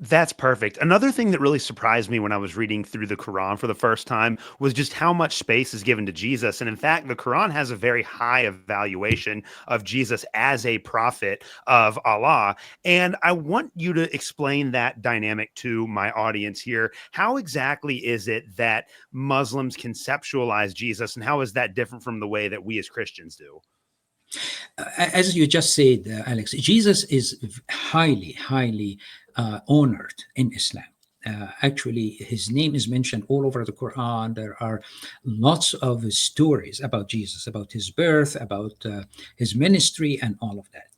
That's perfect. Another thing that really surprised me when I was reading through the Quran for the first time was just how much space is given to Jesus. And in fact, the Quran has a very high evaluation of Jesus as a prophet of Allah. And I want you to explain that dynamic to my audience here. How exactly is it that Muslims conceptualize Jesus, and how is that different from the way that we as Christians do? As you just said, Alex, Jesus is highly, highly honored in Islam. Actually, his name is mentioned all over the Quran. There are lots of stories about Jesus, about his birth, about his ministry, and all of that.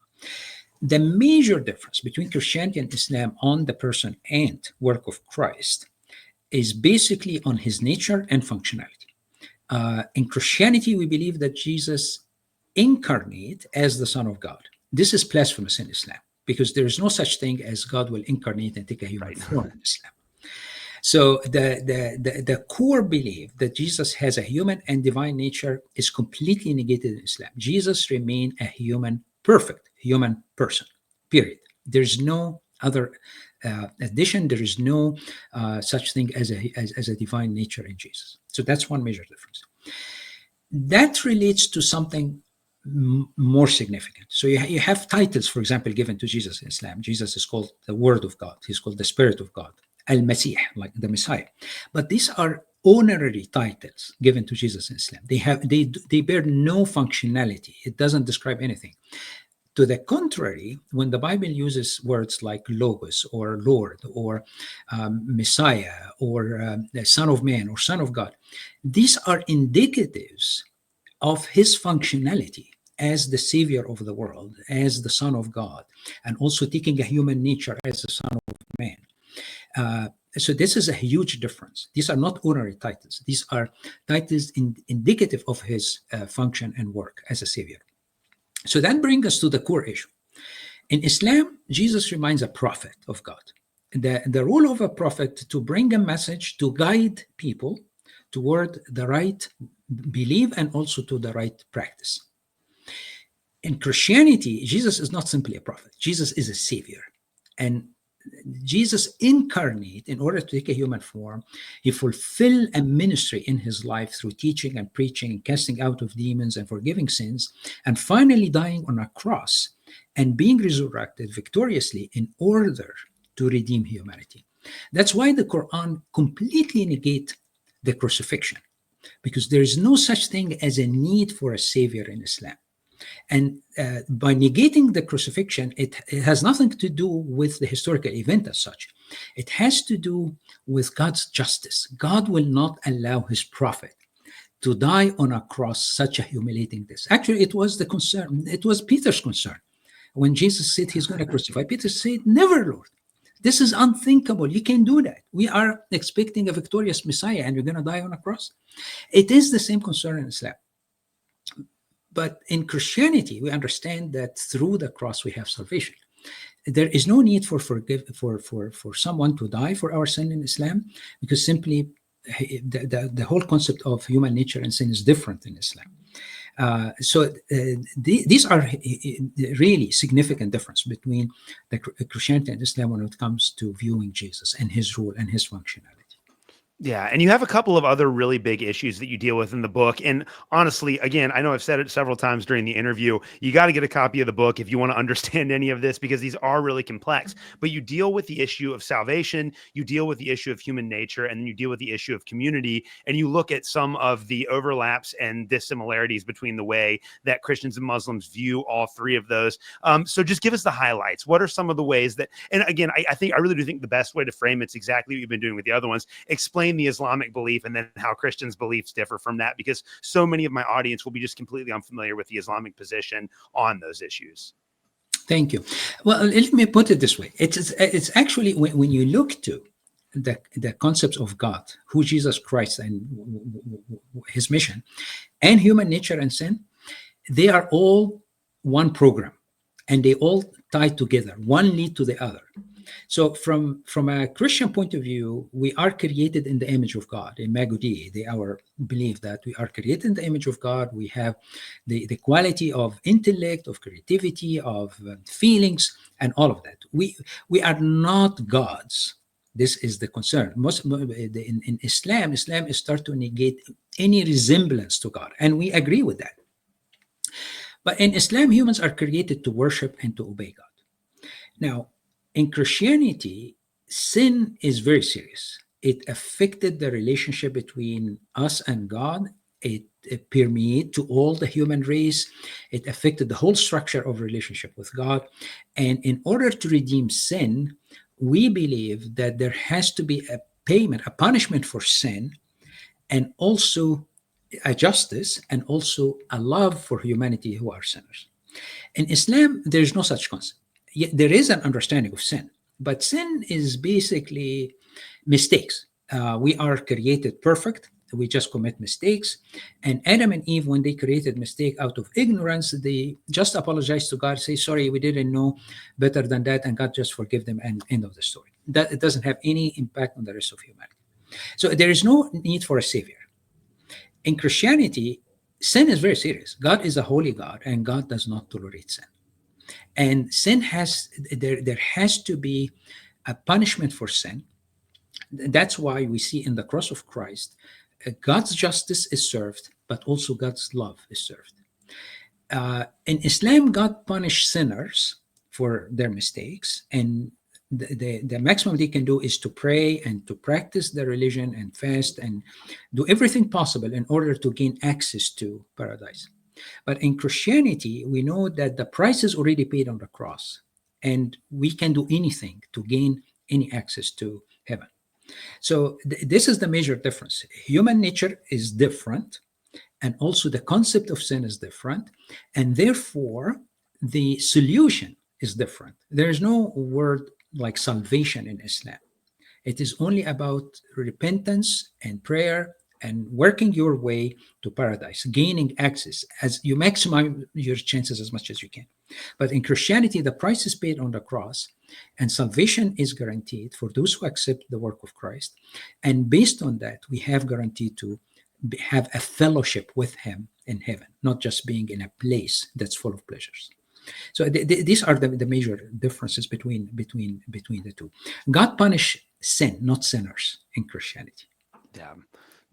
The major difference between Christianity and Islam on the person and work of Christ is basically on his nature and functionality. In Christianity, we believe that Jesus incarnate as the Son of God. This is blasphemous in Islam because there is no such thing as God will incarnate and take a human form in Islam. So the core belief that Jesus has a human and divine nature is completely negated in Islam. Jesus remained a human, perfect human person, period. There's no other addition. There is no such thing as a divine nature in Jesus. So that's one major difference. That relates to something more significant. So you have titles, for example, given to Jesus in Islam. Jesus is called the Word of God. He's called the Spirit of God, Al-Masih, like the Messiah. But these are honorary titles given to Jesus in Islam. They bear no functionality. It doesn't describe anything. To the contrary, when the Bible uses words like Logos or Lord or Messiah or the Son of Man or Son of God, these are indicatives of his functionality as the Savior of the world, as the Son of God, and also taking a human nature as the Son of Man. So this is a huge difference. These are not honorary titles. These are titles indicative of his function and work as a Savior. So that brings us to the core issue. In Islam, Jesus remains a prophet of God. The role of a prophet to bring a message to guide people toward the right belief and also to the right practice. In Christianity, Jesus is not simply a prophet. Jesus is a savior. And Jesus incarnate in order to take a human form. He fulfilled a ministry in his life through teaching and preaching and casting out of demons and forgiving sins, and finally dying on a cross and being resurrected victoriously in order to redeem humanity. That's why the Quran completely negates the crucifixion, because there is no such thing as a need for a savior in Islam. And by negating the crucifixion, it has nothing to do with the historical event as such. It has to do with God's justice. God will not allow his prophet to die on a cross such a humiliating death. Actually, it was the concern. It was Peter's concern. When Jesus said he's going to crucify, Peter said, "Never, Lord. This is unthinkable. You can't do that. We are expecting a victorious Messiah and you're going to die on a cross." It is the same concern in Islam. But in Christianity, we understand that through the cross we have salvation. There is no need for someone to die for our sin in Islam, because simply the whole concept of human nature and sin is different in Islam. These are really significant difference between the Christianity and Islam when it comes to viewing Jesus and his role and his functionality. Yeah, and you have a couple of other really big issues that you deal with in the book. And honestly, again, I know I've said it several times during the interview. You got to get a copy of the book if you want to understand any of this, because these are really complex. But you deal with the issue of salvation, you deal with the issue of human nature, and then you deal with the issue of community. And you look at some of the overlaps and dissimilarities between the way that Christians and Muslims view all three of those. So just give us the highlights. What are some of the ways that, and again, I really do think the best way to frame it's exactly what you've been doing with the other ones. Explain the Islamic belief and then how Christians' beliefs differ from that, because so many of my audience will be just completely unfamiliar with the Islamic position on those issues. Thank you. Well, let me put it this way. It's actually, when you look to the concepts of God, who Jesus Christ and his mission, and human nature and sin, they are all one program, and they all tie together. One lead to the other. So from a Christian point of view, we are created in the image of God, in Magudi, our belief that we are created in the image of God. We have the quality of intellect, of creativity, of feelings, and all of that. We are not gods. This is the concern. In Islam is start to negate any resemblance to God, and we agree with that. But in Islam, humans are created to worship and to obey God. Now, in Christianity, sin is very serious. It affected the relationship between us and God. It permeated to all the human race. It affected the whole structure of relationship with God. And in order to redeem sin, we believe that there has to be a payment, a punishment for sin, and also a justice, and also a love for humanity who are sinners. In Islam, there is no such concept. There is an understanding of sin, but sin is basically mistakes. We are created perfect. We just commit mistakes. And Adam and Eve, when they created mistake out of ignorance, they just apologize to God, say, sorry, we didn't know better than that, and God just forgive them, and end of the story. That it doesn't have any impact on the rest of humanity. So there is no need for a savior. In Christianity, sin is very serious. God is a holy God, and God does not tolerate sin. And sin there has to be a punishment for sin. That's why we see in the cross of Christ, God's justice is served, but also God's love is served. In Islam, God punished sinners for their mistakes, and the maximum they can do is to pray and to practice their religion and fast and do everything possible in order to gain access to paradise. But in Christianity, we know that the price is already paid on the cross, and we can do anything to gain any access to heaven. So this is the major difference. Human nature is different, and also the concept of sin is different, and therefore the solution is different. There is no word like salvation in Islam. It is only about repentance and prayer and working your way to paradise, gaining access as you maximize your chances as much as you can. But in Christianity, the price is paid on the cross, and salvation is guaranteed for those who accept the work of Christ. And based on that, we have guaranteed to have a fellowship with him in heaven, not just being in a place that's full of pleasures. So these are the major differences between the two. God punished sin, not sinners, in Christianity. Yeah.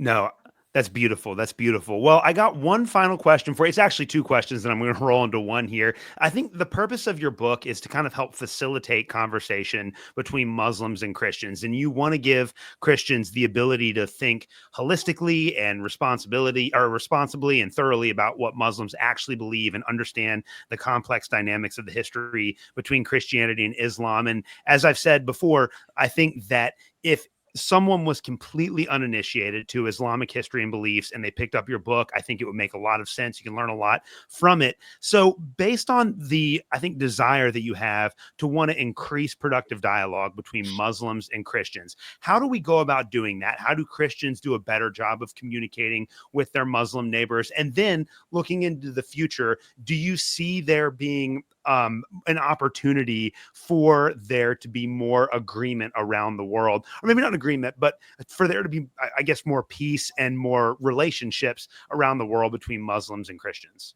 No, that's beautiful. That's beautiful. Well, I got one final question for you. It's actually two questions, and I'm going to roll into one here. I think the purpose of your book is to kind of help facilitate conversation between Muslims and Christians. And you want to give Christians the ability to think holistically and responsibly and thoroughly about what Muslims actually believe, and understand the complex dynamics of the history between Christianity and Islam. And as I've said before, I think that if someone was completely uninitiated to Islamic history and beliefs and they picked up your book, I think it would make a lot of sense. You can learn a lot from it. So based on the, I think, desire that you have to want to increase productive dialogue between Muslims and Christians, how do we go about doing that? How do Christians do a better job of communicating with their Muslim neighbors? And then looking into the future, do you see there being an opportunity for there to be more agreement around the world, or maybe not agreement, but for there to be, I guess, more peace and more relationships around the world between Muslims and Christians?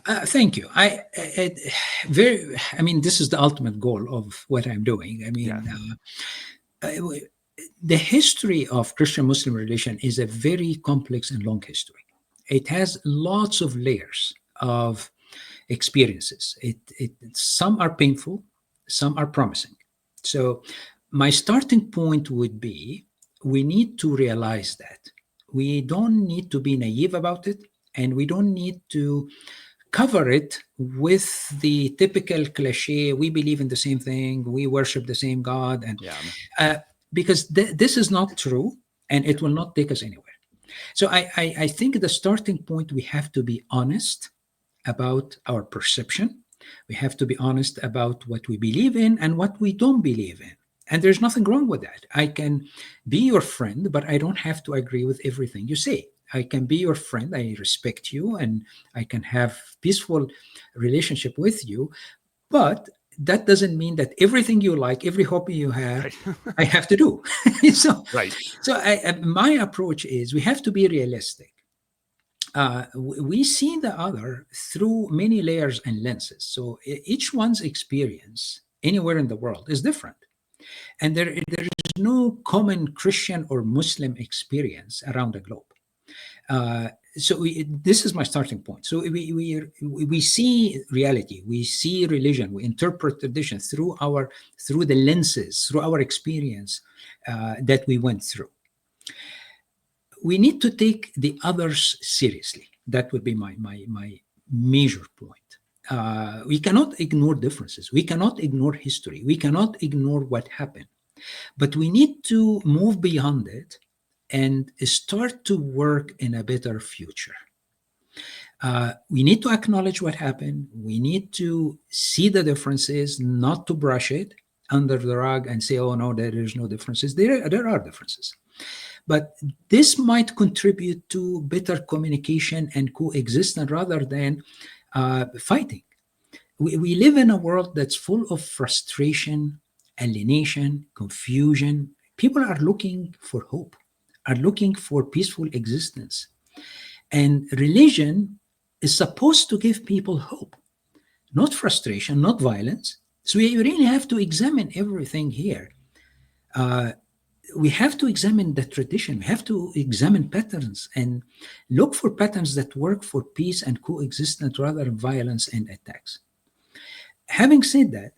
Thank you. This is the ultimate goal of what I'm doing. I mean, Yeah. The history of Christian-Muslim relation is a very complex and long history. It has lots of layers of experiences. Some are painful, some are promising. So my starting point would be, we need to realize that we don't need to be naive about it, and we don't need to cover it with the typical cliche, we believe in the same thing, we worship the same God, and because this is not true, and it will not take us anywhere. So I think the starting point, we have to be honest about our perception. We have to be honest about what we believe in and what we don't believe in. And there's nothing wrong with that. I can be your friend, but I don't have to agree with everything you say. I can be your friend, I respect you, and I can have peaceful relationship with you, but that doesn't mean that everything you like, every hobby you have, Right. I have to do. so Right. so my approach is, we have to be realistic. We see the other through many layers and lenses. So each one's experience anywhere in the world is different. And there is no common Christian or Muslim experience around the globe. This is my starting point. So we see reality, we see religion, we interpret tradition through the lenses, through our experience that we went through. We need to take the others seriously. That would be my major point. We cannot ignore differences. We cannot ignore history. We cannot ignore what happened. But we need to move beyond it and start to work in a better future. We need to acknowledge what happened. We need to see the differences, not to brush it under the rug and say, oh no, there is no differences. There are differences. But this might contribute to better communication and coexistence rather than fighting. We live in a world that's full of frustration, alienation, confusion. People are looking for hope, are looking for peaceful existence. And religion is supposed to give people hope, not frustration, not violence. So we really have to examine everything here. We have to examine the tradition. We have to examine patterns and look for patterns that work for peace and coexistence rather than violence and attacks. Having said that,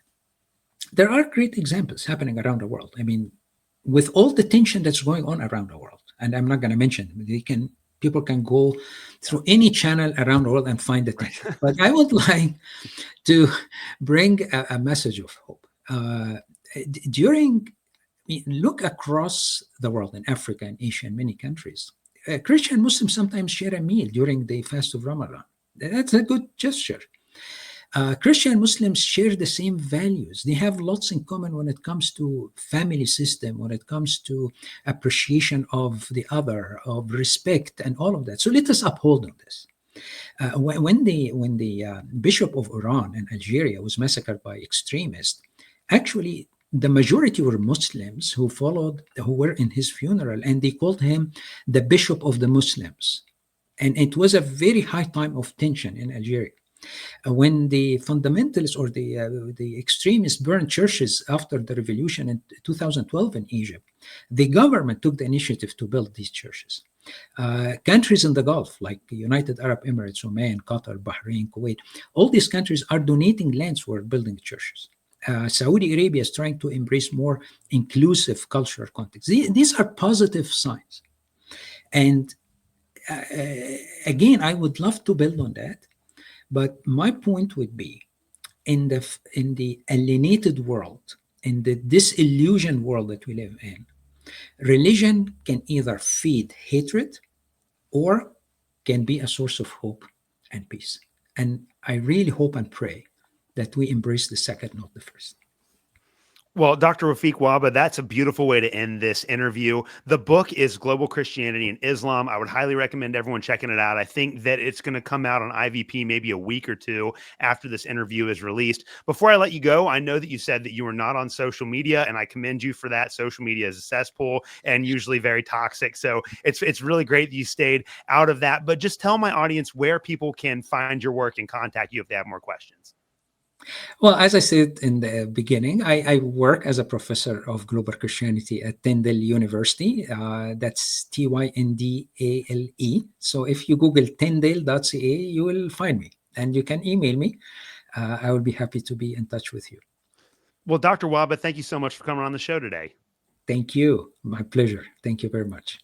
there are great examples happening around the world. I mean, with all the tension that's going on around the world, and I'm not going to mention, people can go through any channel around the world and find the tension. But I would like to bring a message of hope. Look across the world, in Africa and Asia and many countries. Christian Muslims sometimes share a meal during the fast of Ramadan. That's a good gesture. Christian Muslims share the same values. They have lots in common when it comes to family system, when it comes to appreciation of the other, of respect, and all of that. So let us uphold on this. When the Bishop of Oran in Algeria was massacred by extremists, actually the majority were Muslims who were in his funeral, and they called him the Bishop of the Muslims. And it was a very high time of tension in Algeria. When the fundamentalists or the extremists burned churches after the revolution in 2012 in Egypt, the government took the initiative to build these churches. Countries in the Gulf, like the United Arab Emirates, Oman, Qatar, Bahrain, Kuwait, all these countries are donating lands for building churches. Saudi Arabia is trying to embrace more inclusive cultural context. These are positive signs. And again, I would love to build on that. But my point would be, in the alienated world, in the disillusioned world that we live in, religion can either feed hatred or can be a source of hope and peace. And I really hope and pray that we embrace the second, not the first. Well, Dr. Wafik Wahba, that's a beautiful way to end this interview. The book is Global Christianity and Islam. I would highly recommend everyone checking it out. I think that it's going to come out on IVP maybe a week or two after this interview is released. Before I let you go, I know that you said that you were not on social media, and I commend you for that. Social media is a cesspool and usually very toxic. So it's really great that you stayed out of that. But just tell my audience where people can find your work and contact you if they have more questions. Well, as I said in the beginning, I work as a professor of global Christianity at Tyndale University. That's Tyndale. So if you Google tyndale.ca, you will find me, and you can email me. I will be happy to be in touch with you. Well, Dr. Wahba, thank you so much for coming on the show today. Thank you. My pleasure. Thank you very much.